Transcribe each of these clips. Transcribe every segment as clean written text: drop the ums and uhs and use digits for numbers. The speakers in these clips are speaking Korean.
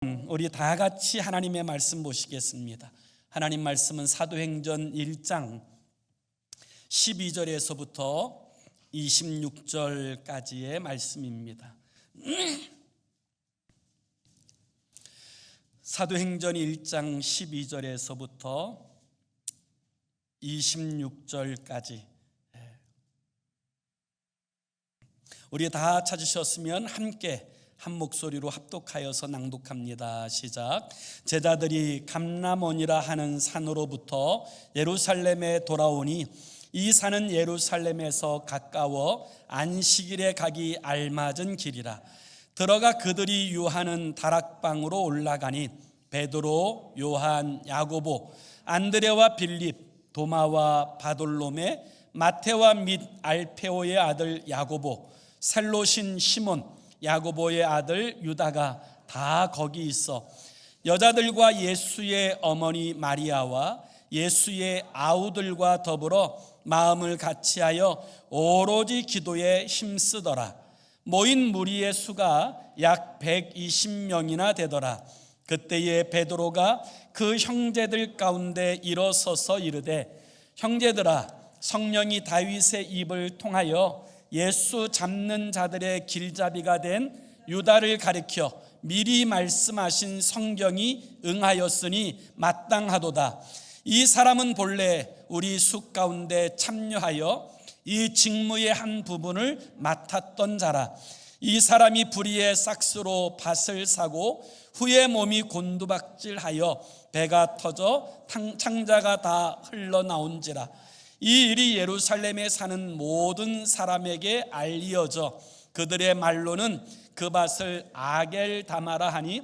우리 다 같이 하나님의 말씀 보시겠습니다. 하나님 말씀은 사도행전 1장 12절에서부터 26절까지의 말씀입니다. 사도행전 1장 12절에서부터 26절까지 우리 다 찾으셨으면 함께 한 목소리로 합독하여서 낭독합니다. 시작. 제자들이 감람원이라 하는 산으로부터 예루살렘에 돌아오니 이 산은 예루살렘에서 가까워 안식일에 가기 알맞은 길이라. 들어가 그들이 유하는 다락방으로 올라가니 베드로, 요한, 야고보, 안드레와 빌립, 도마와 바돌로메, 마테와 및 알페오의 아들 야고보, 셀롯인 시몬, 야고보의 아들 유다가 다 거기 있어 여자들과 예수의 어머니 마리아와 예수의 아우들과 더불어 마음을 같이하여 오로지 기도에 힘쓰더라. 모인 무리의 수가 약 120명이나 되더라. 그때에 베드로가 그 형제들 가운데 일어서서 이르되, 형제들아, 성령이 다윗의 입을 통하여 예수 잡는 자들의 길잡이가 된 유다를 가리켜 미리 말씀하신 성경이 응하였으니 마땅하도다. 이 사람은 본래 우리 수 가운데 참여하여 이 직무의 한 부분을 맡았던 자라. 이 사람이 불의의 싹스로 밭을 사고 후에 몸이 곤두박질하여 배가 터져 창자가 다 흘러나온지라. 이 일이 예루살렘에 사는 모든 사람에게 알리어져 그들의 말로는 그 밭을 아겔다마라 하니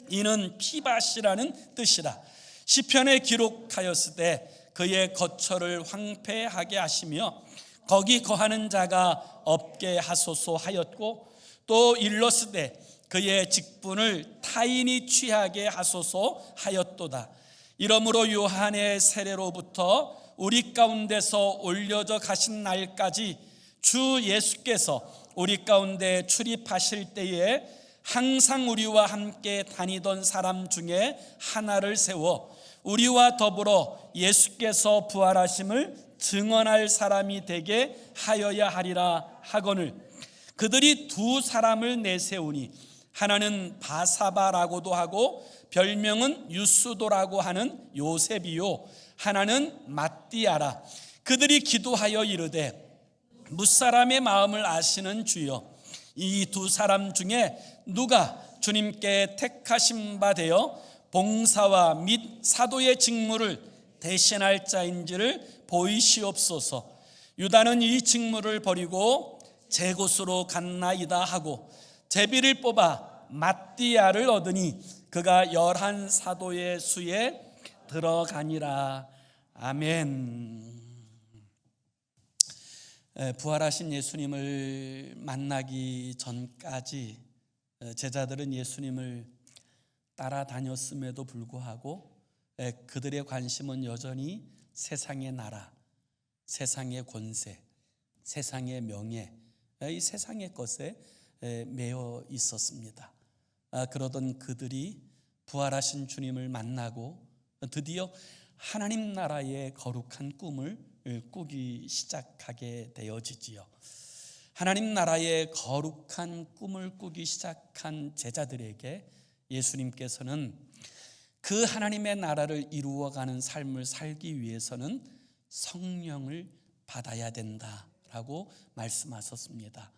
이는 피밭이라는 뜻이라. 시편에 기록하였으되 그의 거처를 황폐하게 하시며 거기 거하는 자가 없게 하소서 하였고, 또 일렀으되 그의 직분을 타인이 취하게 하소서 하였도다. 이러므로 요한의 세례로부터 우리 가운데서 올려져 가신 날까지 주 예수께서 우리 가운데 출입하실 때에 항상 우리와 함께 다니던 사람 중에 하나를 세워 우리와 더불어 예수께서 부활하심을 증언할 사람이 되게 하여야 하리라 하거늘, 그들이 두 사람을 내세우니 하나는 바사바라고도 하고 별명은 유스도라고 하는 요셉이요, 하나는 마띠아라. 그들이 기도하여 이르되, 무사람의 마음을 아시는 주여, 이 두 사람 중에 누가 주님께 택하신 바 되어 봉사와 및 사도의 직무를 대신할 자인지를 보이시옵소서. 유다는 이 직무를 버리고 제 곳으로 갔나이다 하고 제비를 뽑아 마띠아를 얻으니 그가 11 사도의 수에 들어가니라. 아멘. 부활하신 예수님을 만나기 전까지 제자들은 예수님을 따라다녔음에도 불구하고 그들의 관심은 여전히 세상의 나라, 세상의 권세, 세상의 명예, 이 세상의 것에 매여 있었습니다. 그러던 그들이 부활하신 주님을 만나고 드디어 하나님 나라의 거룩한 꿈을 꾸기 시작하게 되어지지요. 하나님 나라의 거룩한 꿈을 꾸기 시작한 제자들에게 예수님께서는 그 하나님의 나라를 이루어가는 삶을 살기 위해서는 성령을 받아야 된다라고 말씀하셨습니다.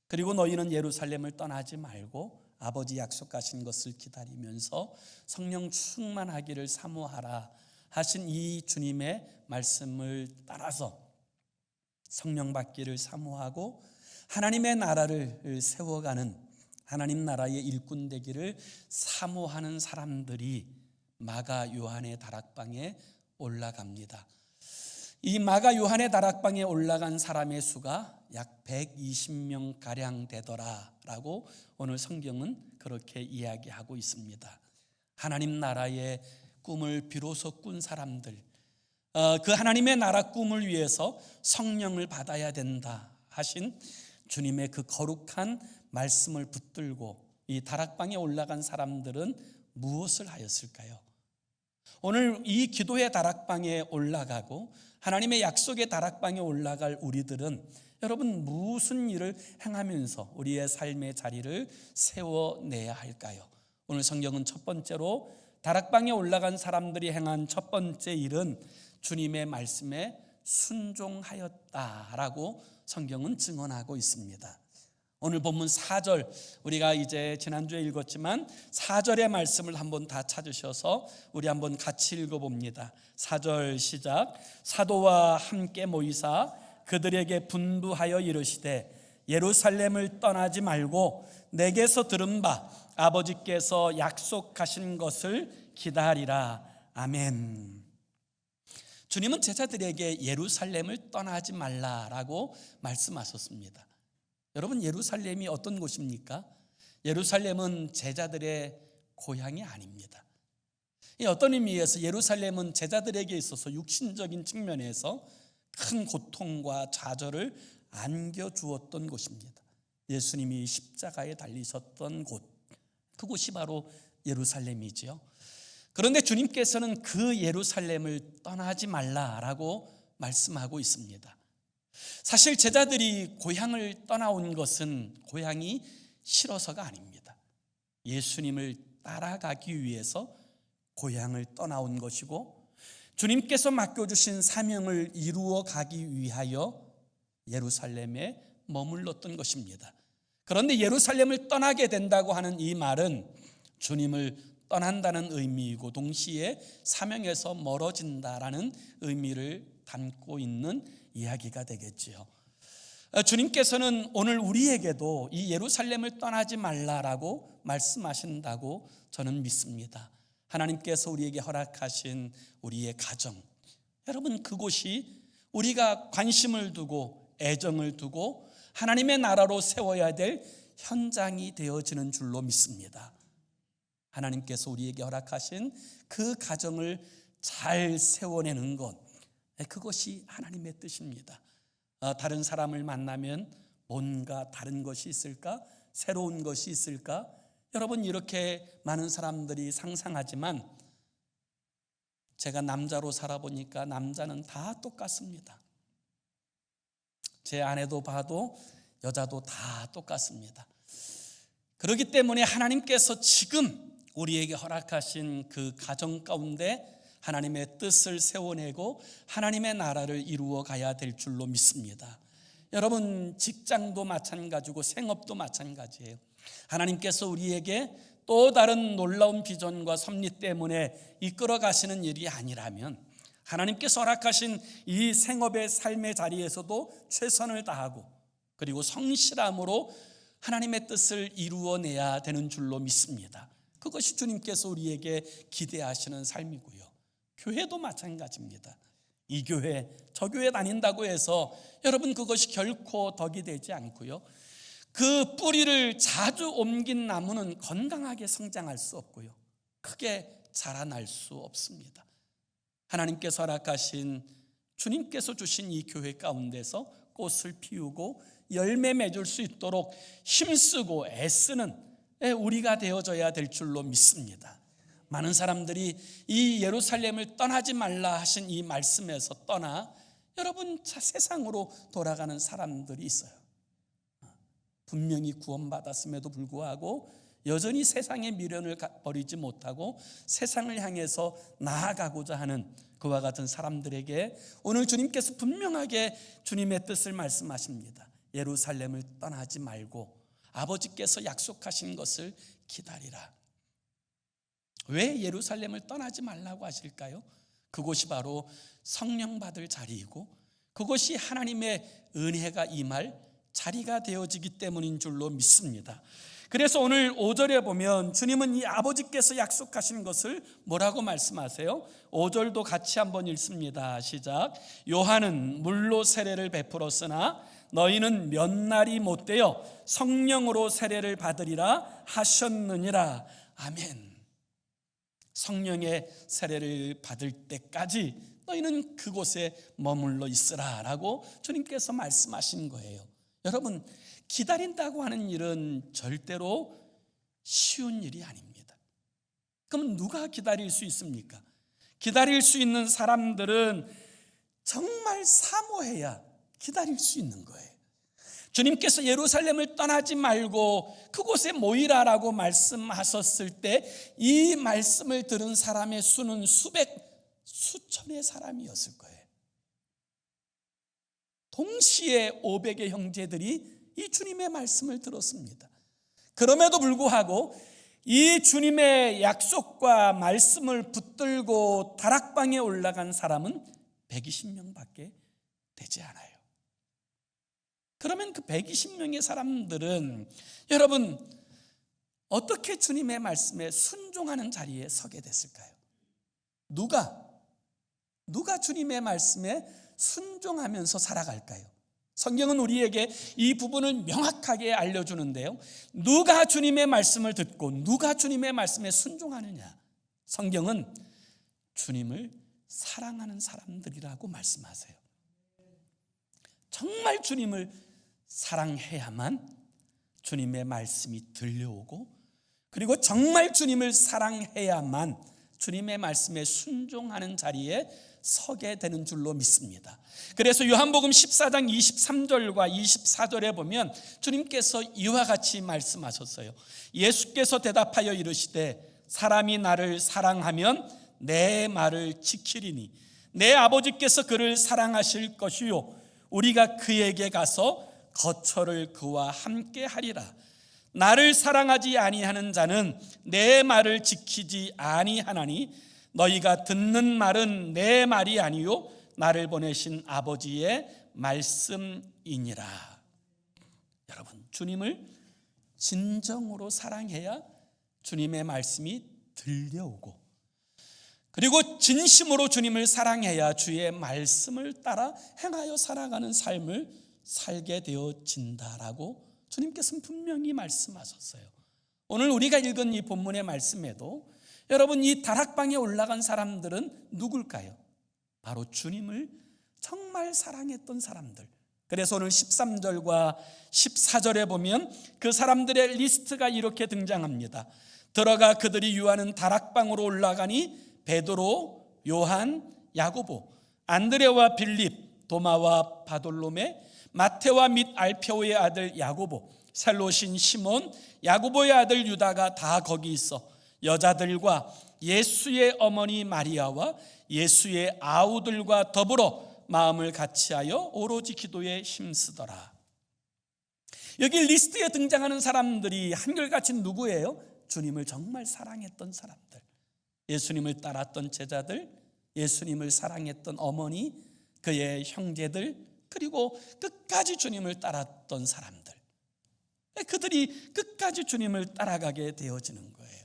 그리고 너희는 예루살렘을 떠나지 말고 아버지 약속하신 것을 기다리면서 성령 충만하기를 사모하라 하신 이 주님의 말씀을 따라서 성령 받기를 사모하고 하나님의 나라를 세워가는, 하나님 나라의 일꾼 되기를 사모하는 사람들이 마가 요한의 다락방에 올라갑니다. 이 마가 요한의 다락방에 올라간 사람의 수가 약 120명 가량 되더라라고 오늘 성경은 그렇게 이야기하고 있습니다. 하나님 나라의 꿈을 비로소 꾼 사람들, 그 하나님의 나라 꿈을 위해서 성령을 받아야 된다 하신 주님의 그 거룩한 말씀을 붙들고 이 다락방에 올라간 사람들은 무엇을 하였을까요? 오늘 이 기도의 다락방에 올라가고 하나님의 약속의 다락방에 올라갈 우리들은 여러분 무슨 일을 행하면서 우리의 삶의 자리를 세워내야 할까요? 오늘 성경은 첫 번째로 다락방에 올라간 사람들이 행한 첫 번째 일은 주님의 말씀에 순종하였다라고 성경은 증언하고 있습니다. 오늘 본문 4절, 우리가 이제 지난주에 읽었지만 4절의 말씀을 한번 다 찾으셔서 우리 한번 같이 읽어봅니다. 4절 시작. 사도와 함께 모이사 그들에게 분부하여 이르시되 예루살렘을 떠나지 말고 내게서 들은 바 아버지께서 약속하신 것을 기다리라. 아멘. 주님은 제자들에게 예루살렘을 떠나지 말라라고 말씀하셨습니다. 여러분, 예루살렘이 어떤 곳입니까? 예루살렘은 제자들의 고향이 아닙니다. 어떤 의미에서 예루살렘은 제자들에게 있어서 육신적인 측면에서 큰 고통과 좌절을 안겨주었던 곳입니다. 예수님이 십자가에 달리셨던 곳, 그곳이 바로 예루살렘이지요. 그런데 주님께서는 그 예루살렘을 떠나지 말라라고 말씀하고 있습니다. 사실 제자들이 고향을 떠나온 것은 고향이 싫어서가 아닙니다. 예수님을 따라가기 위해서 고향을 떠나온 것이고 주님께서 맡겨주신 사명을 이루어 가기 위하여 예루살렘에 머물렀던 것입니다. 그런데 예루살렘을 떠나게 된다고 하는 이 말은 주님을 떠난다는 의미이고 동시에 사명에서 멀어진다라는 의미를 담고 있는 이야기가 되겠지요. 주님께서는 오늘 우리에게도 이 예루살렘을 떠나지 말라라고 말씀하신다고 저는 믿습니다. 하나님께서 우리에게 허락하신 우리의 가정, 여러분 그곳이 우리가 관심을 두고 애정을 두고 하나님의 나라로 세워야 될 현장이 되어지는 줄로 믿습니다. 하나님께서 우리에게 허락하신 그 가정을 잘 세워내는 것, 그것이 하나님의 뜻입니다. 다른 사람을 만나면 뭔가 다른 것이 있을까? 새로운 것이 있을까? 여러분 이렇게 많은 사람들이 상상하지만 제가 남자로 살아보니까 남자는 다 똑같습니다. 제 아내도 봐도 여자도 다 똑같습니다. 그렇기 때문에 하나님께서 지금 우리에게 허락하신 그 가정 가운데 하나님의 뜻을 세워내고 하나님의 나라를 이루어 가야 될 줄로 믿습니다. 여러분 직장도 마찬가지고 생업도 마찬가지예요. 하나님께서 우리에게 또 다른 놀라운 비전과 섭리 때문에 이끌어 가시는 일이 아니라면 하나님께서 허락하신 이 생업의 삶의 자리에서도 최선을 다하고 그리고 성실함으로 하나님의 뜻을 이루어내야 되는 줄로 믿습니다. 그것이 주님께서 우리에게 기대하시는 삶이고요. 교회도 마찬가지입니다. 이 교회, 저 교회 다닌다고 해서 여러분 그것이 결코 덕이 되지 않고요. 그 뿌리를 자주 옮긴 나무는 건강하게 성장할 수 없고요. 크게 자라날 수 없습니다. 하나님께서 허락하신 주님께서 주신 이 교회 가운데서 꽃을 피우고 열매 맺을 수 있도록 힘쓰고 애쓰는 우리가 되어져야 될 줄로 믿습니다. 많은 사람들이 이 예루살렘을 떠나지 말라 하신 이 말씀에서 떠나 여러분 세상으로 돌아가는 사람들이 있어요. 분명히 구원받았음에도 불구하고 여전히 세상의 미련을 버리지 못하고 세상을 향해서 나아가고자 하는 그와 같은 사람들에게 오늘 주님께서 분명하게 주님의 뜻을 말씀하십니다. 예루살렘을 떠나지 말고 아버지께서 약속하신 것을 기다리라. 왜 예루살렘을 떠나지 말라고 하실까요? 그곳이 바로 성령 받을 자리이고 그곳이 하나님의 은혜가 임할 자리가 되어지기 때문인 줄로 믿습니다. 그래서 오늘 5절에 보면 주님은 이 아버지께서 약속하신 것을 뭐라고 말씀하세요? 5절도 같이 한번 읽습니다. 시작. 요한은 물로 세례를 베풀었으나 너희는 몇 날이 못되어 성령으로 세례를 받으리라 하셨느니라. 아멘. 성령의 세례를 받을 때까지 너희는 그곳에 머물러 있으라 라고 주님께서 말씀하신 거예요. 여러분 기다린다고 하는 일은 절대로 쉬운 일이 아닙니다. 그럼 누가 기다릴 수 있습니까? 기다릴 수 있는 사람들은 정말 사모해야 기다릴 수 있는 거예요. 주님께서 예루살렘을 떠나지 말고 그곳에 모이라라고 말씀하셨을 때 이 말씀을 들은 사람의 수는 수천의 사람이었을 거예요. 동시에 500의 형제들이 이 주님의 말씀을 들었습니다. 그럼에도 불구하고 이 주님의 약속과 말씀을 붙들고 다락방에 올라간 사람은 120명밖에 되지 않아요. 그러면 그 120명의 사람들은 여러분 어떻게 주님의 말씀에 순종하는 자리에 서게 됐을까요? 누가 주님의 말씀에 순종하면서 살아갈까요? 성경은 우리에게 이 부분을 명확하게 알려주는데요. 누가 주님의 말씀을 듣고 누가 주님의 말씀에 순종하느냐? 성경은 주님을 사랑하는 사람들이라고 말씀하세요. 정말 주님을 사랑해야만 주님의 말씀이 들려오고, 그리고 정말 주님을 사랑해야만 주님의 말씀에 순종하는 자리에 서게 되는 줄로 믿습니다. 그래서 요한복음 14장 23절과 24절에 보면 주님께서 이와 같이 말씀하셨어요. 예수께서 대답하여 이르시되 사람이 나를 사랑하면 내 말을 지키리니 내 아버지께서 그를 사랑하실 것이요 우리가 그에게 가서 거처를 그와 함께 하리라. 나를 사랑하지 아니하는 자는 내 말을 지키지 아니하나니 너희가 듣는 말은 내 말이 아니요 나를 보내신 아버지의 말씀이니라. 여러분, 주님을 진정으로 사랑해야 주님의 말씀이 들려오고, 그리고 진심으로 주님을 사랑해야 주의 말씀을 따라 행하여 살아가는 삶을 살게 되어진다라고 주님께서는 분명히 말씀하셨어요. 오늘 우리가 읽은 이 본문의 말씀에도 여러분, 이 다락방에 올라간 사람들은 누굴까요? 바로 주님을 정말 사랑했던 사람들. 그래서 오늘 13절과 14절에 보면 그 사람들의 리스트가 이렇게 등장합니다. 들어가 그들이 유하는 다락방으로 올라가니 베드로, 요한, 야고보, 안드레와 빌립, 도마와 바돌로메, 마테와 및 알페오의 아들 야고보, 셀롯인 시몬, 야고보의 아들 유다가 다 거기 있어 여자들과 예수의 어머니 마리아와 예수의 아우들과 더불어 마음을 같이하여 오로지 기도에 힘쓰더라. 여기 리스트에 등장하는 사람들이 한결같이 누구예요? 주님을 정말 사랑했던 사람들, 예수님을 따랐던 제자들, 예수님을 사랑했던 어머니, 그의 형제들, 그리고 끝까지 주님을 따랐던 사람들. 그들이 끝까지 주님을 따라가게 되어지는 거예요.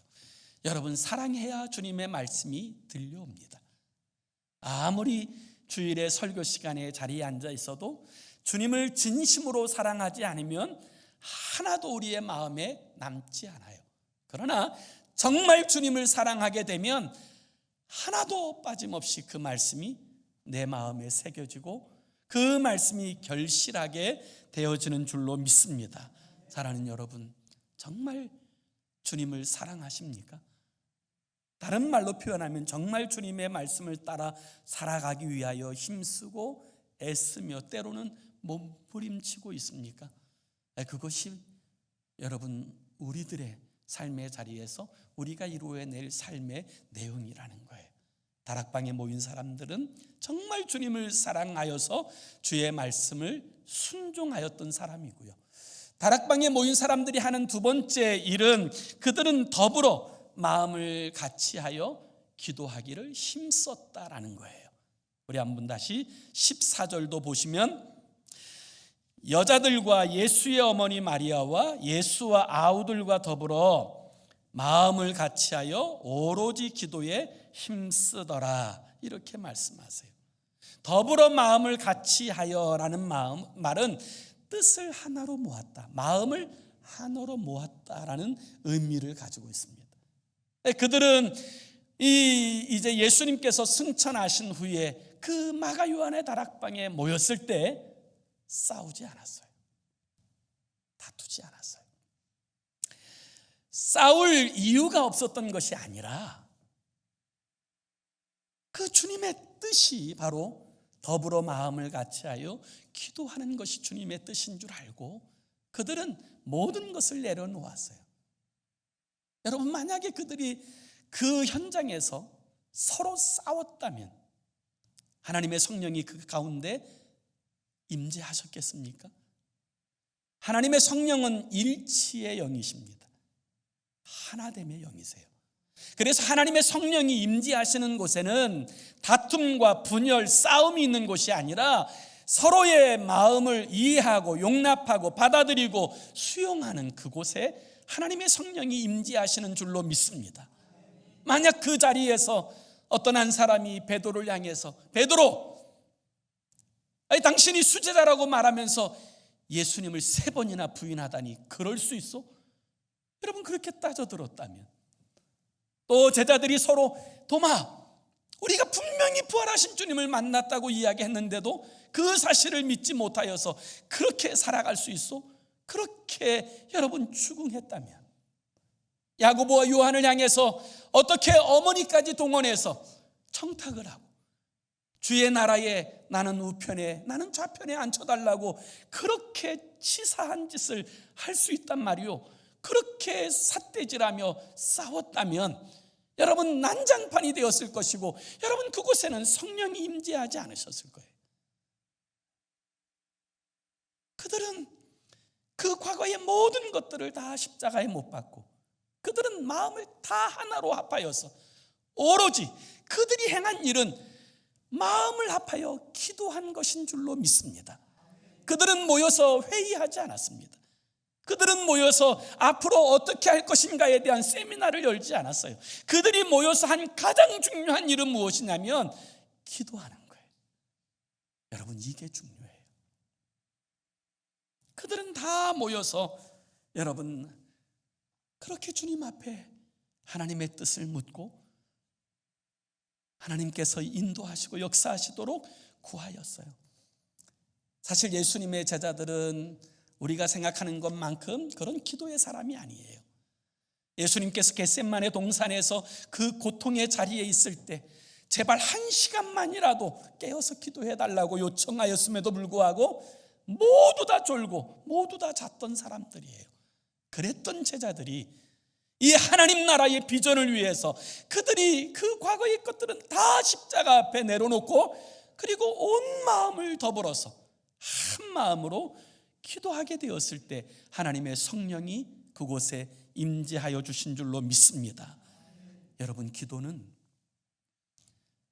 여러분, 사랑해야 주님의 말씀이 들려옵니다. 아무리 주일에 설교 시간에 자리에 앉아 있어도 주님을 진심으로 사랑하지 않으면 하나도 우리의 마음에 남지 않아요. 그러나 정말 주님을 사랑하게 되면 하나도 빠짐없이 그 말씀이 내 마음에 새겨지고 그 말씀이 결실하게 되어지는 줄로 믿습니다. 사랑하는 여러분, 정말 주님을 사랑하십니까? 다른 말로 표현하면 정말 주님의 말씀을 따라 살아가기 위하여 힘쓰고 애쓰며 때로는 몸부림치고 있습니까? 그것이 여러분 우리들의 삶의 자리에서 우리가 이루어낼 삶의 내용이라는 거예요. 다락방에 모인 사람들은 정말 주님을 사랑하여서 주의 말씀을 순종하였던 사람이고요. 다락방에 모인 사람들이 하는 두 번째 일은 그들은 더불어 마음을 같이하여 기도하기를 힘썼다라는 거예요. 우리 한번 다시 14절도 보시면 여자들과 예수의 어머니 마리아와 예수와 아우들과 더불어 마음을 같이하여 오로지 기도에 힘쓰더라, 이렇게 말씀하세요. 더불어 마음을 같이하여라는 말은 뜻을 하나로 모았다, 마음을 하나로 모았다라는 의미를 가지고 있습니다. 그들은 이제 예수님께서 승천하신 후에 그 마가 요한의 다락방에 모였을 때 싸우지 않았어요. 다투지 않았어요. 싸울 이유가 없었던 것이 아니라 그 주님의 뜻이 바로 더불어 마음을 같이하여 기도하는 것이 주님의 뜻인 줄 알고 그들은 모든 것을 내려놓았어요. 여러분, 만약에 그들이 그 현장에서 서로 싸웠다면 하나님의 성령이 그 가운데 임재하셨겠습니까? 하나님의 성령은 일치의 영이십니다. 하나됨의 영이세요. 그래서 하나님의 성령이 임재하시는 곳에는 다툼과 분열, 싸움이 있는 곳이 아니라 서로의 마음을 이해하고 용납하고 받아들이고 수용하는 그곳에 하나님의 성령이 임재하시는 줄로 믿습니다. 만약 그 자리에서 어떤 한 사람이 베드로를 향해서 베드로, 아니 당신이 수제자라고 말하면서 예수님을 3번이나 부인하다니 그럴 수 있어? 여러분, 그렇게 따져들었다면 또 제자들이 서로 도마, 우리가 분명히 부활하신 주님을 만났다고 이야기했는데도 그 사실을 믿지 못하여서 그렇게 살아갈 수 있어? 그렇게 여러분 추궁했다면 야고보와 요한을 향해서 어떻게 어머니까지 동원해서 청탁을 하고 주의 나라에 나는 우편에 나는 좌편에 앉혀달라고 그렇게 치사한 짓을 할 수 있단 말이요. 그렇게 삿대질하며 싸웠다면 여러분 난장판이 되었을 것이고 여러분 그곳에는 성령이 임재하지 않으셨을 거예요. 그들은 그 과거의 모든 것들을 다 십자가에 못 박고 그들은 마음을 다 하나로 합하여서 오로지 그들이 행한 일은 마음을 합하여 기도한 것인 줄로 믿습니다. 그들은 모여서 회의하지 않았습니다. 그들은 모여서 앞으로 어떻게 할 것인가에 대한 세미나를 열지 않았어요. 그들이 모여서 한 가장 중요한 일은 무엇이냐면 기도하는 거예요. 여러분, 이게 중요해요. 그들은 다 모여서 여러분 그렇게 주님 앞에 하나님의 뜻을 묻고 하나님께서 인도하시고 역사하시도록 구하였어요. 사실 예수님의 제자들은 우리가 생각하는 것만큼 그런 기도의 사람이 아니에요. 예수님께서 겟세마네 동산에서 그 고통의 자리에 있을 때 제발 1시간만이라도 깨어서 기도해달라고 요청하였음에도 불구하고 모두 다 졸고 모두 다 잤던 사람들이에요. 그랬던 제자들이 이 하나님 나라의 비전을 위해서 그들이 그 과거의 것들은 다 십자가 앞에 내려놓고 그리고 온 마음을 더불어서 한 마음으로 기도하게 되었을 때 하나님의 성령이 그곳에 임재하여 주신 줄로 믿습니다. 여러분, 기도는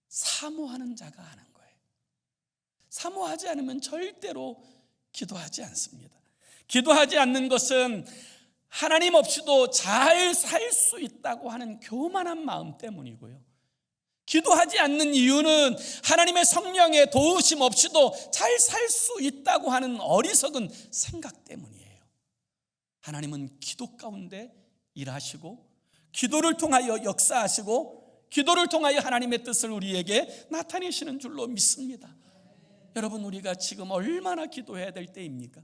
사모하는 자가 하는 거예요. 사모하지 않으면 절대로 기도하지 않습니다. 기도하지 않는 것은 하나님 없이도 잘 살 수 있다고 하는 교만한 마음 때문이고요. 기도하지 않는 이유는 하나님의 성령의 도우심 없이도 잘 살 수 있다고 하는 어리석은 생각 때문이에요. 하나님은 기도 가운데 일하시고 기도를 통하여 역사하시고 기도를 통하여 하나님의 뜻을 우리에게 나타내시는 줄로 믿습니다. 여러분, 우리가 지금 얼마나 기도해야 될 때입니까?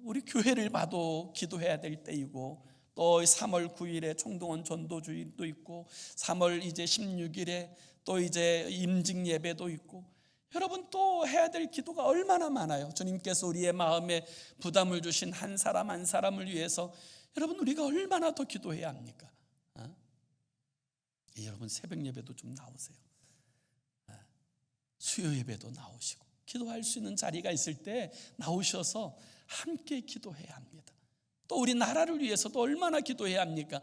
우리 교회를 봐도 기도해야 될 때이고 또 3월 9일에 총동원 전도주일도 있고 3월 이제 16일에 또 이제 임직 예배도 있고 여러분 또 해야 될 기도가 얼마나 많아요. 주님께서 우리의 마음에 부담을 주신 한 사람 한 사람을 위해서 여러분 우리가 얼마나 더 기도해야 합니까? 여러분 새벽 예배도 좀 나오세요. 수요 예배도 나오시고 기도할 수 있는 자리가 있을 때 나오셔서 함께 기도해야 합니다. 또 우리 나라를 위해서도 얼마나 기도해야 합니까?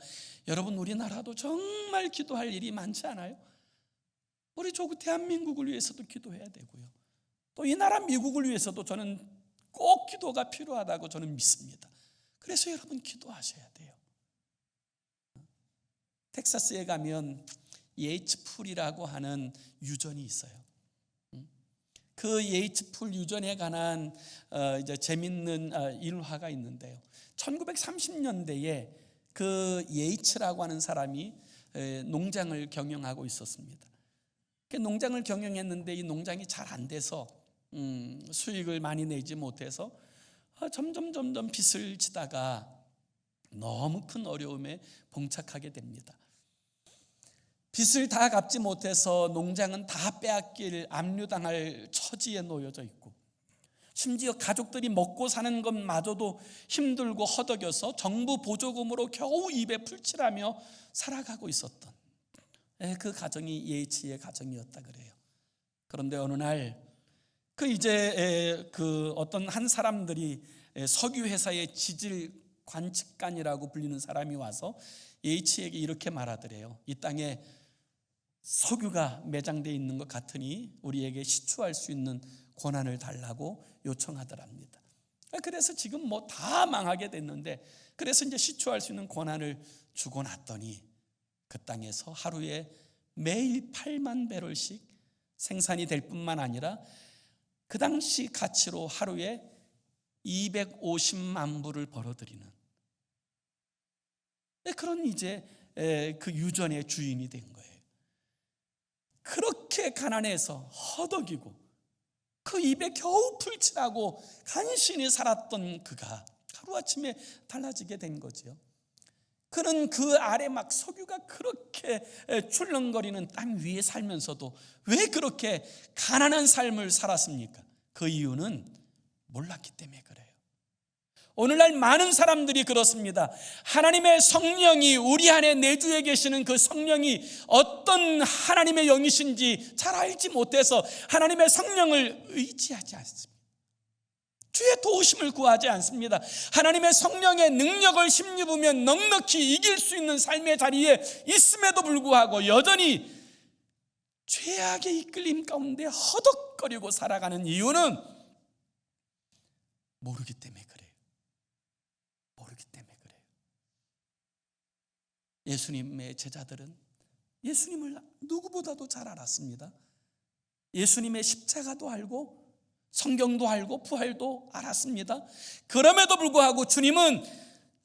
여러분 우리나라도 정말 기도할 일이 많지 않아요? 우리 조국 대한민국을 위해서도 기도해야 되고요. 또 이 나라 미국을 위해서도 저는 꼭 기도가 필요하다고 저는 믿습니다. 그래서 여러분 기도하셔야 돼요. 텍사스에 가면 예이츠풀이라고 하는 유전이 있어요. 그 예이츠풀 유전에 관한 이제 재밌는 일화가 있는데요. 1930년대에 그 예이츠라고 하는 사람이 농장을 경영하고 있었습니다. 농장을 경영했는데 이 농장이 잘 안 돼서 수익을 많이 내지 못해서 점점 빚을 지다가 너무 큰 어려움에 봉착하게 됩니다. 빚을 다 갚지 못해서 농장은 다 빼앗길 압류당할 처지에 놓여져 있고, 심지어 가족들이 먹고 사는 것마저도 힘들고 허덕여서 정부 보조금으로 겨우 입에 풀칠하며 살아가고 있었던 그 가정이 예이치의 가정이었다 그래요. 그런데 어느 날 어떤 한 사람들이 석유 회사의 지질 관측관이라고 불리는 사람이 와서 예이치에게 이렇게 말하더래요. 이 땅에 석유가 매장되어 있는 것 같으니 우리에게 시추할 수 있는 권한을 달라고 요청하더랍니다. 그래서 지금 뭐 다 망하게 됐는데, 그래서 이제 시추할 수 있는 권한을 주고 났더니 그 땅에서 하루에 매일 8만 배럴씩 생산이 될 뿐만 아니라 그 당시 가치로 하루에 250만 불을 벌어들이는 그런 그 유전의 주인이 된 거예요. 그렇게 가난해서 허덕이고 그 입에 겨우 풀칠하고 간신히 살았던 그가 하루아침에 달라지게 된 거죠. 그는 그 아래 막 석유가 그렇게 출렁거리는 땅 위에 살면서도 왜 그렇게 가난한 삶을 살았습니까? 그 이유는 몰랐기 때문에 그래요. 오늘날 많은 사람들이 그렇습니다. 하나님의 성령이 우리 안에 내주해 계시는 그 성령이 어떤 하나님의 영이신지 잘 알지 못해서 하나님의 성령을 의지하지 않습니다. 주의 도우심을 구하지 않습니다. 하나님의 성령의 능력을 힘입으면 넉넉히 이길 수 있는 삶의 자리에 있음에도 불구하고 여전히 죄악의 이끌림 가운데 허덕거리고 살아가는 이유는 모르기 때문에 그래요. 모르기 때문에 그래요. 예수님의 제자들은 예수님을 누구보다도 잘 알았습니다. 예수님의 십자가도 알고 성경도 알고 부활도 알았습니다. 그럼에도 불구하고 주님은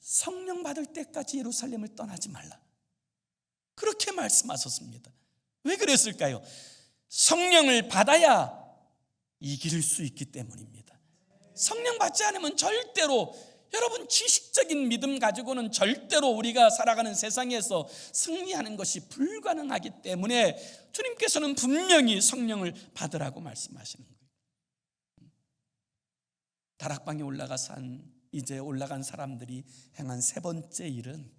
성령 받을 때까지 예루살렘을 떠나지 말라, 그렇게 말씀하셨습니다. 왜 그랬을까요? 성령을 받아야 이길 수 있기 때문입니다. 성령 받지 않으면 절대로, 여러분, 지식적인 믿음 가지고는 절대로 우리가 살아가는 세상에서 승리하는 것이 불가능하기 때문에 주님께서는 분명히 성령을 받으라고 말씀하시는 거예요. 다락방에 올라간 사람들이 행한 세 번째 일은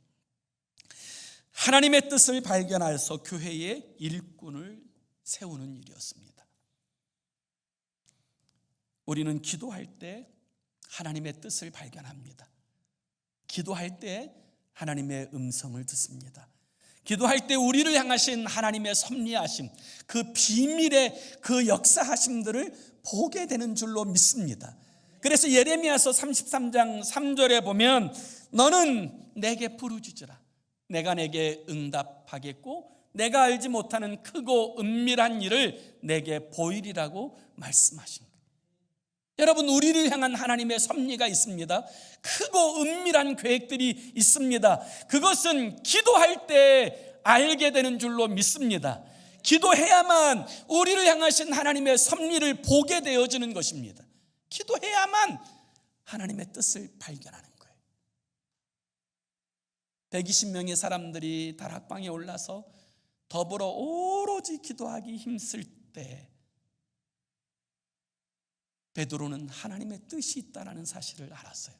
하나님의 뜻을 발견하여서 교회의 일꾼을 세우는 일이었습니다. 우리는 기도할 때 하나님의 뜻을 발견합니다. 기도할 때 하나님의 음성을 듣습니다. 기도할 때 우리를 향하신 하나님의 섭리하심, 그 비밀의 그 역사하심들을 보게 되는 줄로 믿습니다. 그래서 예레미야서 33장 3절에 보면 너는 내게 부르짖으라, 내가 내게 응답하겠고 내가 알지 못하는 크고 은밀한 일을 내게 보이리라고 말씀하신 거예요. 여러분, 우리를 향한 하나님의 섭리가 있습니다. 크고 은밀한 계획들이 있습니다. 그것은 기도할 때 알게 되는 줄로 믿습니다. 기도해야만 우리를 향하신 하나님의 섭리를 보게 되어지는 것입니다. 기도해야만 하나님의 뜻을 발견하는 거예요. 120명의 사람들이 다락방에 올라서 더불어 오로지 기도하기 힘쓸 때 베드로는 하나님의 뜻이 있다는 사실을 알았어요.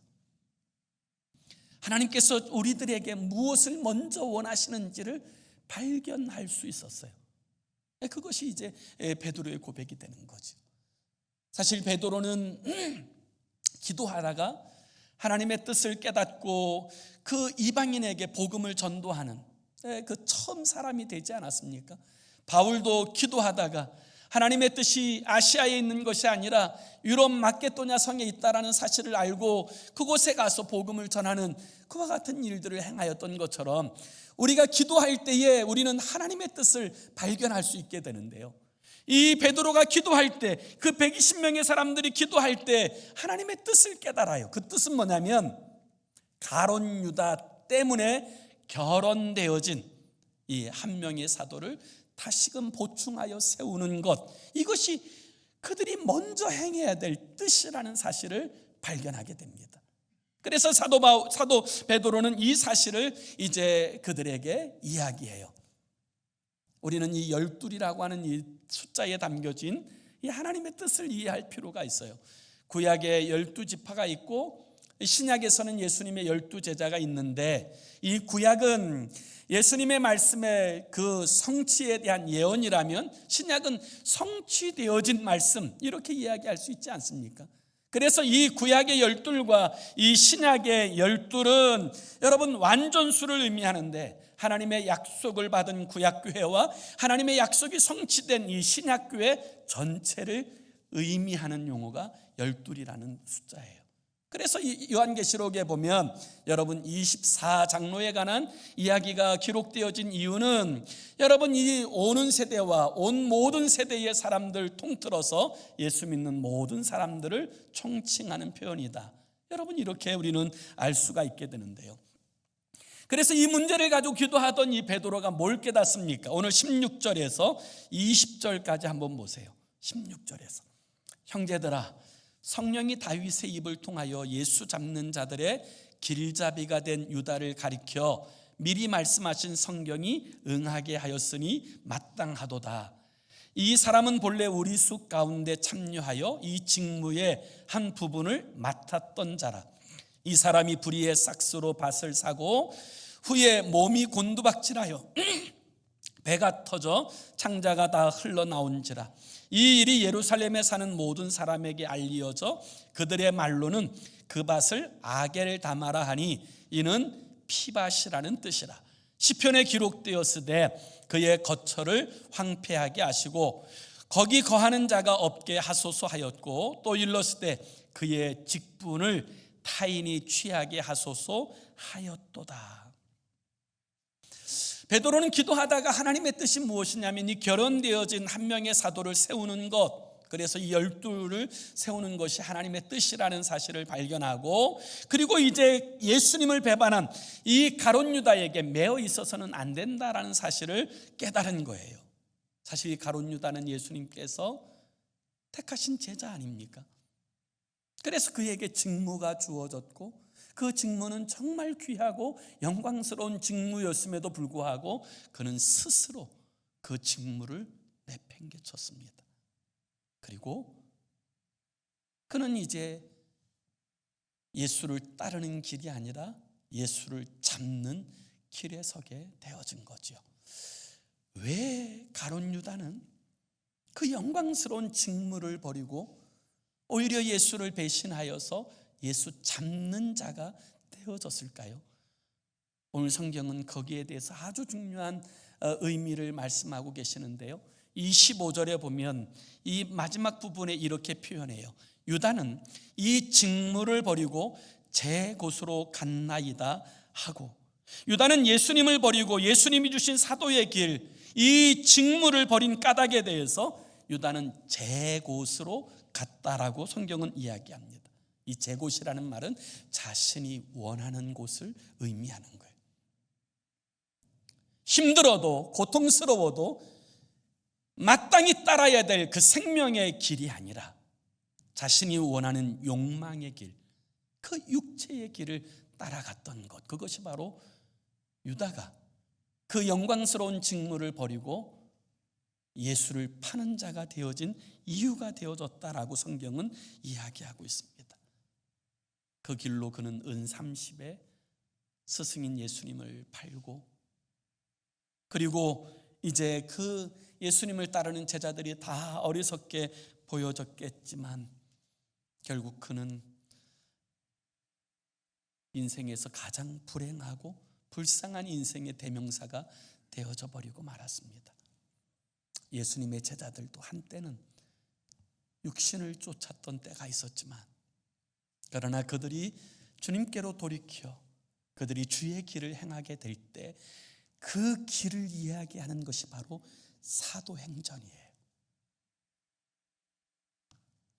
하나님께서 우리들에게 무엇을 먼저 원하시는지를 발견할 수 있었어요. 그것이 이제 베드로의 고백이 되는 거죠. 사실 베드로는 기도하다가 하나님의 뜻을 깨닫고 그 이방인에게 복음을 전도하는 그 처음 사람이 되지 않았습니까? 바울도 기도하다가 하나님의 뜻이 아시아에 있는 것이 아니라 유럽 마케도냐 성에 있다라는 사실을 알고 그곳에 가서 복음을 전하는 그와 같은 일들을 행하였던 것처럼 우리가 기도할 때에 우리는 하나님의 뜻을 발견할 수 있게 되는데요. 이 베드로가 기도할 때, 그 120명의 사람들이 기도할 때 하나님의 뜻을 깨달아요. 그 뜻은 뭐냐면 가룟 유다 때문에 결혼되어진 이 한 명의 사도를 다시금 보충하여 세우는 것, 이것이 그들이 먼저 행해야 될 뜻이라는 사실을 발견하게 됩니다. 그래서 사도 베드로는 이 사실을 이제 그들에게 이야기해요. 우리는 이 12이라고 하는 이 숫자에 담겨진 이 하나님의 뜻을 이해할 필요가 있어요. 구약에 12지파가 있고 신약에서는 예수님의 12제자가 있는데, 이 구약은 예수님의 말씀의 그 성취에 대한 예언이라면 신약은 성취되어진 말씀, 이렇게 이야기할 수 있지 않습니까? 그래서 이 구약의 12과 이 신약의 12은 여러분 완전수를 의미하는데, 하나님의 약속을 받은 구약교회와 하나님의 약속이 성취된 이 신약교회 전체를 의미하는 용어가 12이라는 숫자예요. 그래서 이 요한계시록에 보면 여러분 24장로에 관한 이야기가 기록되어진 이유는 여러분 이 오는 세대와 온 모든 세대의 사람들 통틀어서 예수 믿는 모든 사람들을 총칭하는 표현이다. 여러분 이렇게 우리는 알 수가 있게 되는데요. 그래서 이 문제를 가지고 기도하던 이 베드로가 뭘 깨닫습니까? 오늘 16절에서 20절까지 한번 보세요. 16절에서 형제들아, 성령이 다윗의 입을 통하여 예수 잡는 자들의 길잡이가 된 유다를 가리켜 미리 말씀하신 성경이 응하게 하였으니 마땅하도다. 이 사람은 본래 우리 수 가운데 참여하여 이 직무의 한 부분을 맡았던 자라. 이 사람이 불의의 삭스로 밭을 사고 후에 몸이 곤두박질하여 배가 터져 창자가 다 흘러나온지라. 이 일이 예루살렘에 사는 모든 사람에게 알리어져 그들의 말로는 그 밭을 아겔다마라 하니 이는 피밭이라는 뜻이라. 시편에 기록되었으되 그의 거처를 황폐하게 하시고 거기 거하는 자가 없게 하소서 하였고, 또 일렀으되 그의 직분을 타인이 취하게 하소서 하였도다. 베드로는 기도하다가 하나님의 뜻이 무엇이냐면 이 결혼되어진 한 명의 사도를 세우는 것, 그래서 이 12를 세우는 것이 하나님의 뜻이라는 사실을 발견하고, 그리고 이제 예수님을 배반한 이 가룟 유다에게 매어 있어서는 안 된다라는 사실을 깨달은 거예요. 사실 이 가룟 유다는 예수님께서 택하신 제자 아닙니까? 그래서 그에게 직무가 주어졌고, 그 직무는 정말 귀하고 영광스러운 직무였음에도 불구하고 그는 스스로 그 직무를 내팽개쳤습니다. 그리고 그는 이제 예수를 따르는 길이 아니라 예수를 잡는 길에 서게 되어진 거죠. 왜 가룟 유다는 그 영광스러운 직무를 버리고 오히려 예수를 배신하여서 예수 잡는 자가 되어졌을까요? 오늘 성경은 거기에 대해서 아주 중요한 의미를 말씀하고 계시는데요. 25절에 보면 이 마지막 부분에 이렇게 표현해요. 유다는 이 직무를 버리고 제 곳으로 갔나이다 하고, 유다는 예수님을 버리고 예수님이 주신 사도의 길, 이 직무를 버린 까닭에 대해서 유다는 제 곳으로 갔다라고 성경은 이야기합니다. 이 제 곳이라는 말은 자신이 원하는 곳을 의미하는 거예요. 힘들어도 고통스러워도 마땅히 따라야 될 그 생명의 길이 아니라 자신이 원하는 욕망의 길, 그 육체의 길을 따라갔던 것, 그것이 바로 유다가 그 영광스러운 직무를 버리고 예수를 파는 자가 되어진 이유가 되어졌다라고 성경은 이야기하고 있습니다. 그 길로 그는 은 30에 스승인 예수님을 팔고, 그리고 이제 그 예수님을 따르는 제자들이 다 어리석게 보여졌겠지만 결국 그는 인생에서 가장 불행하고 불쌍한 인생의 대명사가 되어져 버리고 말았습니다. 예수님의 제자들도 한때는 육신을 쫓았던 때가 있었지만, 그러나 그들이 주님께로 돌이켜 그들이 주의 길을 행하게 될 때 그 길을 이야기하는 것이 바로 사도행전이에요.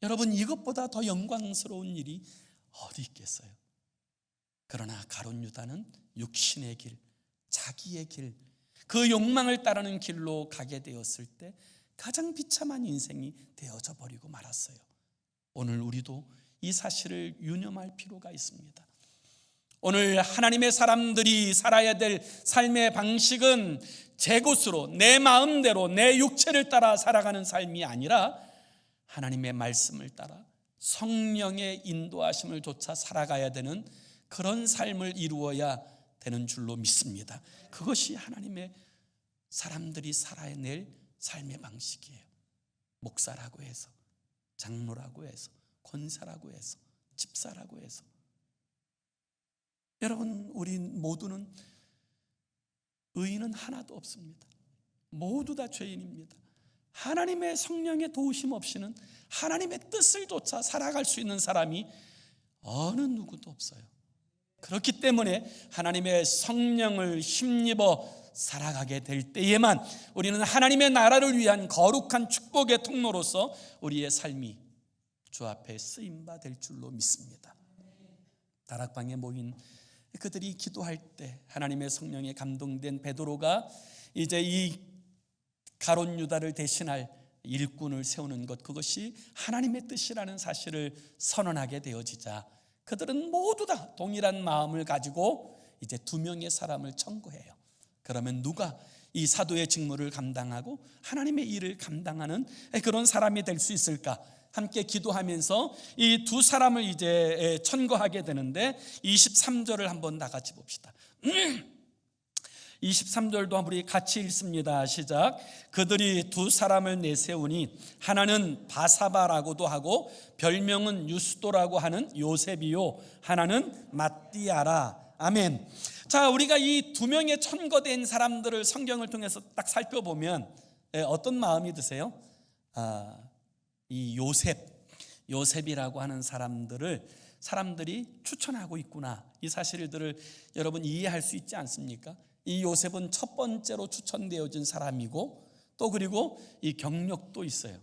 여러분, 이것보다 더 영광스러운 일이 어디 있겠어요? 그러나 가룟 유다는 육신의 길, 자기의 길, 그 욕망을 따르는 길로 가게 되었을 때 가장 비참한 인생이 되어져 버리고 말았어요. 오늘 우리도 이 사실을 유념할 필요가 있습니다. 오늘 하나님의 사람들이 살아야 될 삶의 방식은 제 곳으로, 내 마음대로, 내 육체를 따라 살아가는 삶이 아니라 하나님의 말씀을 따라 성령의 인도하심을 좇아 살아가야 되는 그런 삶을 이루어야 되는 줄로 믿습니다. 그것이 하나님의 사람들이 살아낼 삶의 방식이에요. 목사라고 해서, 장로라고 해서, 권사라고 해서, 집사라고 해서. 여러분, 우리 모두는 의인은 하나도 없습니다. 모두 다 죄인입니다. 하나님의 성령의 도우심 없이는 하나님의 뜻을 좇아 살아갈 수 있는 사람이 어느 누구도 없어요. 그렇기 때문에 하나님의 성령을 힘입어 살아가게 될 때에만 우리는 하나님의 나라를 위한 거룩한 축복의 통로로서 우리의 삶이 주 앞에 쓰임받을 줄로 믿습니다. 다락방에 모인 그들이 기도할 때 하나님의 성령에 감동된 베드로가 이제 이 가룟 유다를 대신할 일꾼을 세우는 것, 그것이 하나님의 뜻이라는 사실을 선언하게 되어지자 그들은 모두 다 동일한 마음을 가지고 이제 2명의 사람을 청구해요. 그러면 누가 이 사도의 직무를 감당하고 하나님의 일을 감당하는 그런 사람이 될 수 있을까? 함께 기도하면서 이 2 사람을 이제 천거하게 되는데 23절을 한번 다 같이 봅시다. 23절도 우리 같이 읽습니다. 시작. 그들이 2 사람을 내세우니 하나는 바사바라고도 하고 별명은 유스도라고 하는 요셉이요, 하나는 마띠아라. 아멘. 자, 우리가 이 2명의 천거된 사람들을 성경을 통해서 딱 살펴보면 어떤 마음이 드세요? 이 요셉이라고 하는 사람들이 추천하고 있구나, 이 사실들을 여러분 이해할 수 있지 않습니까? 이 요셉은 첫 번째로 추천되어진 사람이고, 또 그리고 이 경력도 있어요.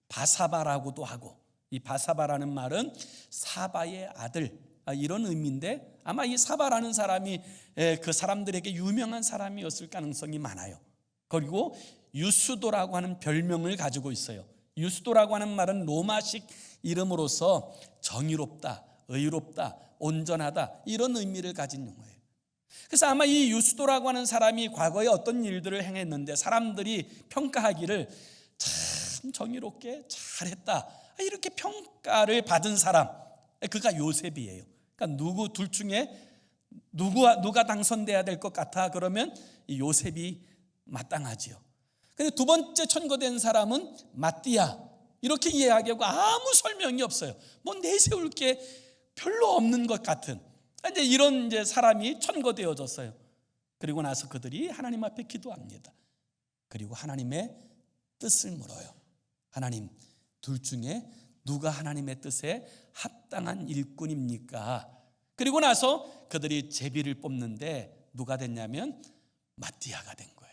바사바라고도 하고, 이 바사바라는 말은 사바의 아들, 이런 의미인데 아마 이 사바라는 사람이 그 사람들에게 유명한 사람이었을 가능성이 많아요. 그리고 유스도라고 하는 별명을 가지고 있어요. 유스도라고 하는 말은 로마식 이름으로서 정의롭다, 의롭다, 온전하다, 이런 의미를 가진 용어예요. 그래서 아마 이 유스도라고 하는 사람이 과거에 어떤 일들을 행했는데 사람들이 평가하기를 참 정의롭게 잘했다, 이렇게 평가를 받은 사람, 그가 요셉이에요. 그러니까 둘 중에 누가 당선돼야 될 것 같아? 그러면 이 요셉이 마땅하지요. 근데 2번째 천거된 사람은 마띠아, 이렇게 이야기하고 아무 설명이 없어요. 뭐 내세울 게 별로 없는 것 같은 이제 이런 이제 사람이 천거되어졌어요. 그리고 나서 그들이 하나님 앞에 기도합니다. 그리고 하나님의 뜻을 물어요. 하나님, 둘 중에 누가 하나님의 뜻에 합당한 일꾼입니까? 그리고 나서 그들이 제비를 뽑는데 누가 됐냐면 마띠아가 된 거예요.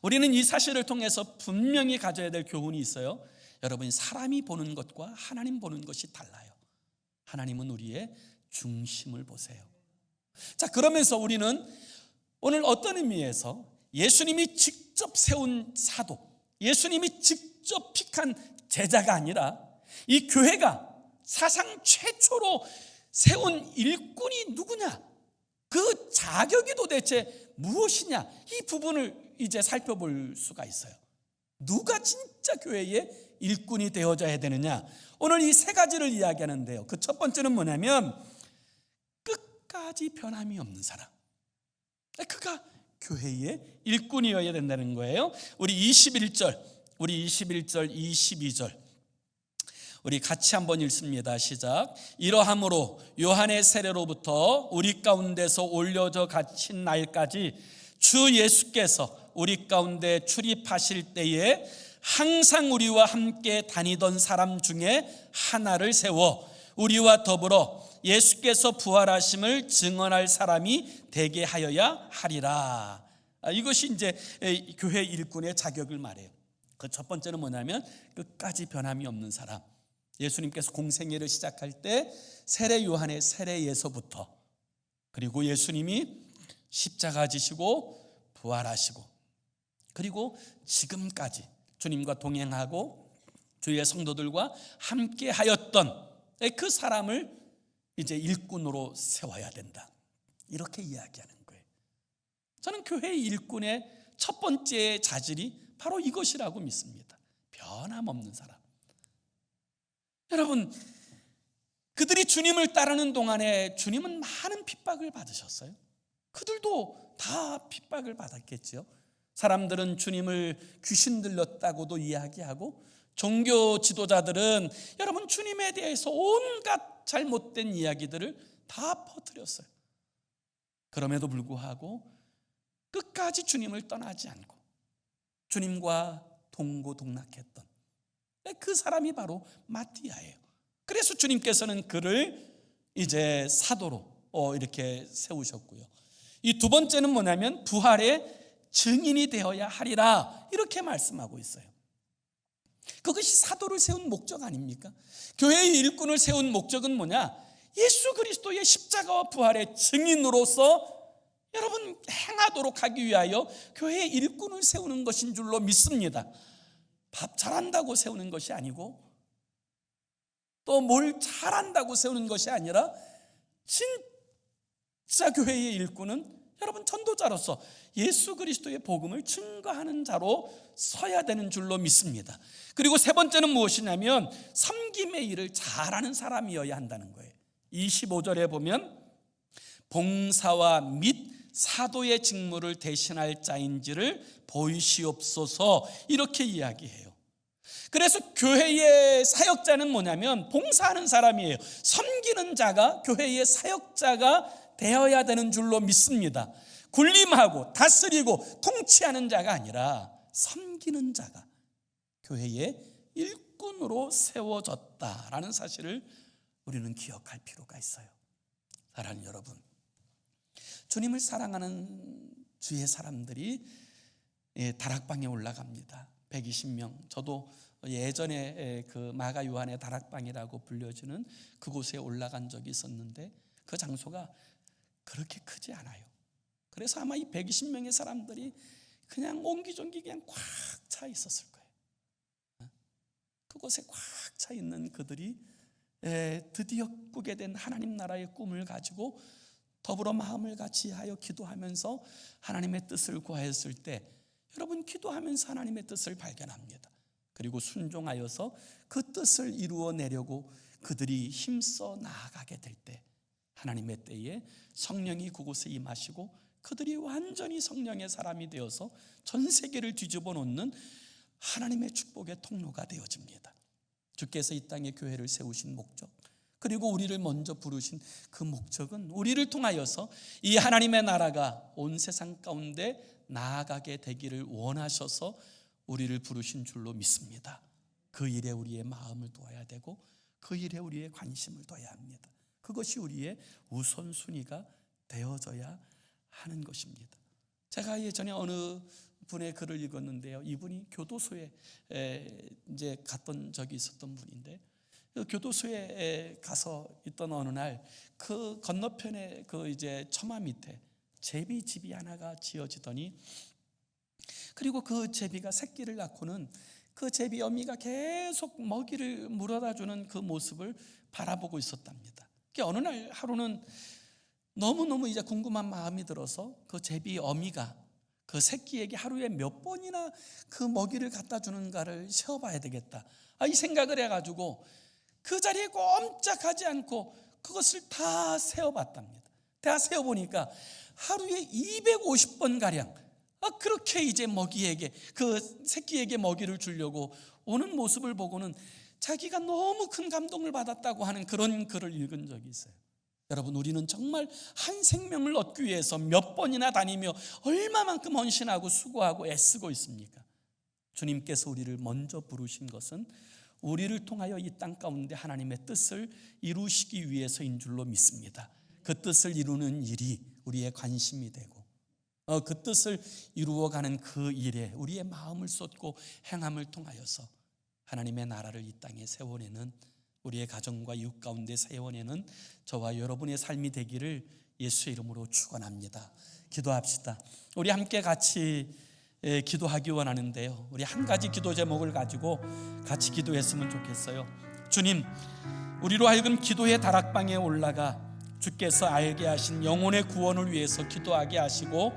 우리는 이 사실을 통해서 분명히 가져야 될 교훈이 있어요. 여러분, 사람이 보는 것과 하나님 보는 것이 달라요. 하나님은 우리의 중심을 보세요. 자, 그러면서 우리는 오늘 어떤 의미에서 예수님이 직접 세운 사도, 예수님이 직접 픽한 제자가 아니라 이 교회가 사상 최초로 세운 일꾼이 누구냐, 그 자격이 도대체 무엇이냐, 이 부분을 이제 살펴볼 수가 있어요. 누가 진짜 교회의 일꾼이 되어져야 되느냐, 오늘 이 3가지를 이야기하는데요. 그 첫 번째는 뭐냐면 끝까지 변함이 없는 사람, 그가 교회의 일꾼이어야 된다는 거예요. 우리 21절, 22절 우리 같이 한번 읽습니다. 시작. 이러함으로 요한의 세례로부터 우리 가운데서 올려져 갇힌 날까지 주 예수께서 우리 가운데 출입하실 때에 항상 우리와 함께 다니던 사람 중에 하나를 세워 우리와 더불어 예수께서 부활하심을 증언할 사람이 되게 하여야 하리라. 이것이 이제 교회 일꾼의 자격을 말해요. 그 첫 번째는 뭐냐면 끝까지 변함이 없는 사람. 예수님께서 공생애를 시작할 때 세례 요한의 세례에서부터, 그리고 예수님이 십자가 지시고 부활하시고, 그리고 지금까지 주님과 동행하고 주의 성도들과 함께 하였던 그 사람을 이제 일꾼으로 세워야 된다, 이렇게 이야기하는 거예요. 저는 교회의 일꾼의 첫 번째 자질이 바로 이것이라고 믿습니다. 변함없는 사람. 여러분, 그들이 주님을 따르는 동안에 주님은 많은 핍박을 받으셨어요. 그들도 다 핍박을 받았겠죠. 사람들은 주님을 귀신 들렸다고도 이야기하고, 종교 지도자들은 여러분 주님에 대해서 온갖 잘못된 이야기들을 다 퍼뜨렸어요. 그럼에도 불구하고 끝까지 주님을 떠나지 않고 주님과 동고동락했던 그 사람이 바로 마띠아예요. 그래서 주님께서는 그를 이제 사도로 이렇게 세우셨고요. 이 두 번째는 뭐냐면 부활의 증인이 되어야 하리라, 이렇게 말씀하고 있어요. 그것이 사도를 세운 목적 아닙니까? 교회의 일꾼을 세운 목적은 뭐냐? 예수 그리스도의 십자가와 부활의 증인으로서 여러분 행하도록 하기 위하여 교회의 일꾼을 세우는 것인 줄로 믿습니다. 밥 잘한다고 세우는 것이 아니고, 또 뭘 잘한다고 세우는 것이 아니라, 진짜 교회의 일꾼은 여러분 전도자로서 예수 그리스도의 복음을 증거하는 자로 서야 되는 줄로 믿습니다. 그리고 세 번째는 무엇이냐면 섬김의 일을 잘하는 사람이어야 한다는 거예요. 25절에 보면 봉사와 및 사도의 직무를 대신할 자인지를 보이시옵소서, 이렇게 이야기해요. 그래서 교회의 사역자는 뭐냐면 봉사하는 사람이에요. 섬기는 자가 교회의 사역자가 되어야 되는 줄로 믿습니다. 군림하고 다스리고 통치하는 자가 아니라 섬기는 자가 교회의 일꾼으로 세워졌다라는 사실을 우리는 기억할 필요가 있어요. 사랑하는 여러분, 주님을 사랑하는 주의 사람들이 다락방에 올라갑니다. 120명. 저도 예전에 그 마가 요한의 다락방이라고 불려지는 그곳에 올라간 적이 있었는데, 그 장소가 그렇게 크지 않아요. 그래서 아마 이 120명의 사람들이 그냥 옹기종기 그냥 꽉 차 있었을 거예요. 그곳에 꽉 차 있는 그들이 드디어 꾸게 된 하나님 나라의 꿈을 가지고 더불어 마음을 같이 하여 기도하면서 하나님의 뜻을 구하였을 때, 여러분 기도하면서 하나님의 뜻을 발견합니다. 그리고 순종하여서 그 뜻을 이루어내려고 그들이 힘써 나아가게 될 때, 하나님의 때에 성령이 그곳에 임하시고 그들이 완전히 성령의 사람이 되어서 전 세계를 뒤집어 놓는 하나님의 축복의 통로가 되어집니다. 주께서 이 땅에 교회를 세우신 목적, 그리고 우리를 먼저 부르신 그 목적은 우리를 통하여서 이 하나님의 나라가 온 세상 가운데 나아가게 되기를 원하셔서 우리를 부르신 줄로 믿습니다. 그 일에 우리의 마음을 둬야 되고 그 일에 우리의 관심을 둬야 합니다. 그것이 우리의 우선순위가 되어져야 하는 것입니다. 제가 예전에 어느 분의 글을 읽었는데요, 이분이 교도소에 이제 갔던 적이 있었던 분인데, 그 교도소에 가서 있던 어느 날 그 건너편에 그 이제 처마 밑에 제비집이 하나가 지어지더니, 그리고 그 제비가 새끼를 낳고는 그 제비 어미가 계속 먹이를 물어다 주는 그 모습을 바라보고 있었답니다. 어느 날 하루는 너무너무 이제 궁금한 마음이 들어서 그 제비 어미가 그 새끼에게 하루에 몇 번이나 그 먹이를 갖다 주는가를 세어봐야 되겠다, 이 생각을 해가지고 그 자리에 꼼짝하지 않고 그것을 다 세어봤답니다. 다 세어보니까 하루에 250번가량 그렇게 이제 먹이에게, 그 새끼에게 먹이를 주려고 오는 모습을 보고는 자기가 너무 큰 감동을 받았다고 하는 그런 글을 읽은 적이 있어요. 여러분, 우리는 정말 한 생명을 얻기 위해서 몇 번이나 다니며 얼마만큼 헌신하고 수고하고 애쓰고 있습니까? 주님께서 우리를 먼저 부르신 것은 우리를 통하여 이 땅 가운데 하나님의 뜻을 이루시기 위해서인 줄로 믿습니다. 그 뜻을 이루는 일이 우리의 관심이 되고 그 뜻을 이루어가는 그 일에 우리의 마음을 쏟고 행함을 통하여서 하나님의 나라를 이 땅에 세워내는, 우리의 가정과 이웃 가운데 세워내는 저와 여러분의 삶이 되기를 예수의 이름으로 축원합니다. 기도합시다. 우리 함께 같이 기도하기 원하는데요, 우리 한 가지 기도 제목을 가지고 같이 기도했으면 좋겠어요. 주님, 우리로 하여금 기도의 다락방에 올라가 주께서 알게 하신 영혼의 구원을 위해서 기도하게 하시고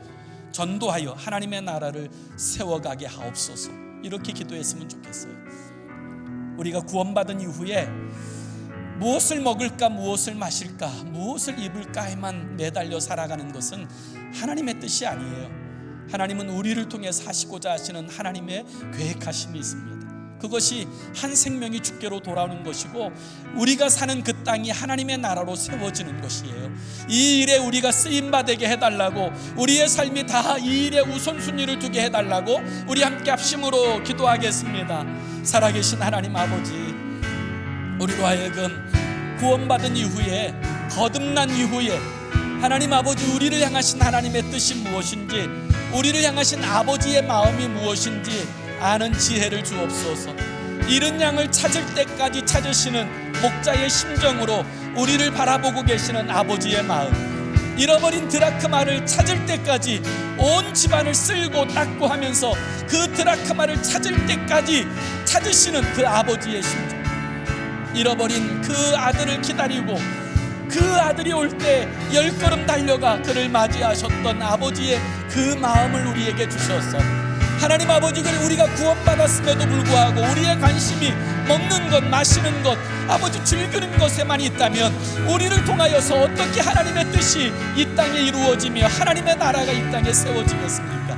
전도하여 하나님의 나라를 세워가게 하옵소서. 이렇게 기도했으면 좋겠어요. 우리가 구원받은 이후에 무엇을 먹을까, 무엇을 마실까, 무엇을 입을까에만 매달려 살아가는 것은 하나님의 뜻이 아니에요. 하나님은 우리를 통해서 하시고자 하시는 하나님의 계획하심이 있습니다. 그것이 한 생명이 주께로 돌아오는 것이고 우리가 사는 그 땅이 하나님의 나라로 세워지는 것이에요. 이 일에 우리가 쓰임받게 해달라고, 우리의 삶이 다 이 일에 우선순위를 두게 해달라고 우리 함께 합심으로 기도하겠습니다. 살아계신 하나님 아버지, 우리로 하여금 구원받은 이후에, 거듭난 이후에 하나님 아버지, 우리를 향하신 하나님의 뜻이 무엇인지, 우리를 향하신 아버지의 마음이 무엇인지 아는 지혜를 주옵소서. 잃은 양을 찾을 때까지 찾으시는 목자의 심정으로 우리를 바라보고 계시는 아버지의 마음, 잃어버린 드라크마를 찾을 때까지 온 집안을 쓸고 닦고 하면서 그 드라크마를 찾을 때까지 찾으시는 그 아버지의 심정, 잃어버린 그 아들을 기다리고 그 아들이 올 때 10걸음 달려가 그를 맞이하셨던 아버지의 그 마음을 우리에게 주셔서, 하나님 아버지, 우리가 구원받았음에도 불구하고 우리의 관심이 먹는 것, 마시는 것, 아버지 즐기는 것에만 있다면 우리를 통하여서 어떻게 하나님의 뜻이 이 땅에 이루어지며 하나님의 나라가 이 땅에 세워지겠습니까?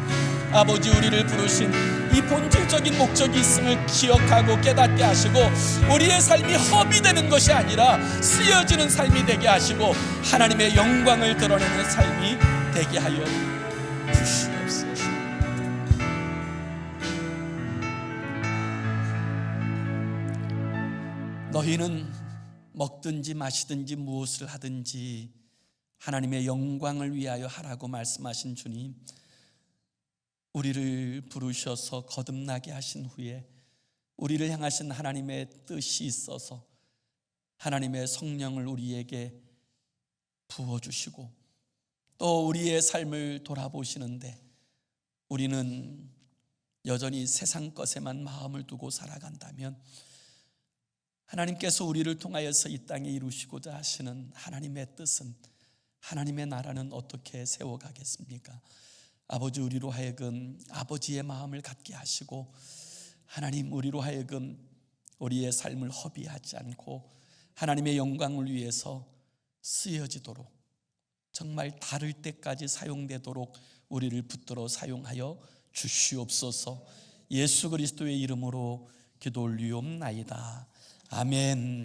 아버지, 우리를 부르신 이 본질적인 목적이 있음을 기억하고 깨닫게 하시고 우리의 삶이 허비되는 것이 아니라 쓰여지는 삶이 되게 하시고 하나님의 영광을 드러내는 삶이 되게 하여 주시옵소서. 너희는 먹든지 마시든지 무엇을 하든지 하나님의 영광을 위하여 하라고 말씀하신 주님, 우리를 부르셔서 거듭나게 하신 후에 우리를 향하신 하나님의 뜻이 있어서 하나님의 성령을 우리에게 부어주시고 또 우리의 삶을 돌아보시는데 우리는 여전히 세상 것에만 마음을 두고 살아간다면 하나님께서 우리를 통하여서 이 땅에 이루시고자 하시는 하나님의 뜻은, 하나님의 나라는 어떻게 세워가겠습니까? 아버지, 우리로 하여금 아버지의 마음을 갖게 하시고 하나님, 우리로 하여금 우리의 삶을 허비하지 않고 하나님의 영광을 위해서 쓰여지도록, 정말 다를 때까지 사용되도록 우리를 붙들어 사용하여 주시옵소서. 예수 그리스도의 이름으로 기도 올리옵나이다. 아멘.